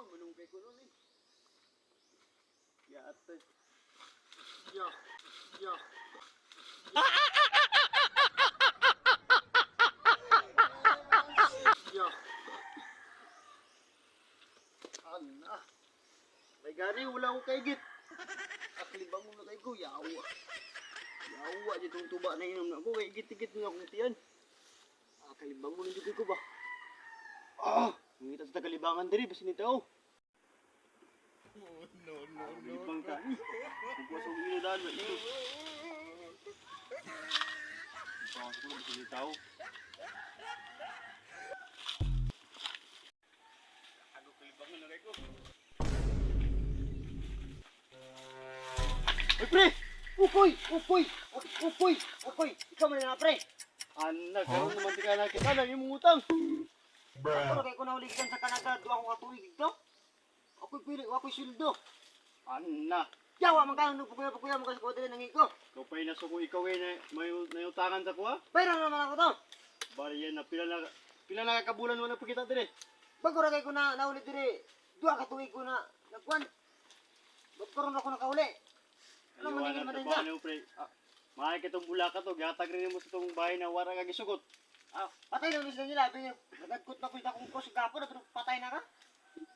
manungkay ko nun eh. Yate. Ya. Ya. Ya. Ana. May gani wala ko kay git. Aklibang mo na kay ko yawa. Yawa di tong tuba na inom na ko kay git-git na akong tiyan. Aklibang mo na di ko ba. Ah, ngita sa kalibangan diri basi ni tao. No. Libang ka. Pagpasok ilo daan ba ilo. Pasok ko basi ni tao. Ano kalibang na kay ko. Ay, pre! Upoy! Ikaw man na, pre! Anak, karoon naman di ka nakita na yung utang. Ako kay ko nauligan sa Canada, doon ako katuig dito. Ako'y sildo. Anak! Yawa, magkano pakuya mo kasi ko din ang iko. Ikaw pa'y nasuko ikaw eh, may utangan sa kuha? Bayran naman ako to. Bari yan na, pila na kakabulan mo na pagkita din eh. Bago kay ko na naulit din eh, doon katuig ko na nagkuhan. Magkaroon ako nakauli. Ano maningin mo din na? Mahal ka itong bulaka to, gatag rin mo sa itong bahay na wala kang isugot. Patay na ulit nila, nagagkot na ko yung akong kusog gapo na patay na ka?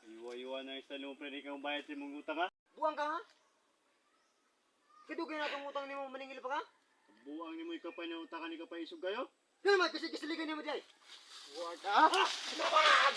Iwa-iwa na yung style mo, pre, di kang bayad sa mong utang ha? Buwang ka ha? Kadugay na itong utang ni mo, maningil pa ka? Buwang ni mo ikapay na utangan ni kapay isog kayo? Naman, kasi kisiligan niya mo diyan. Buwang ka ha? Naman!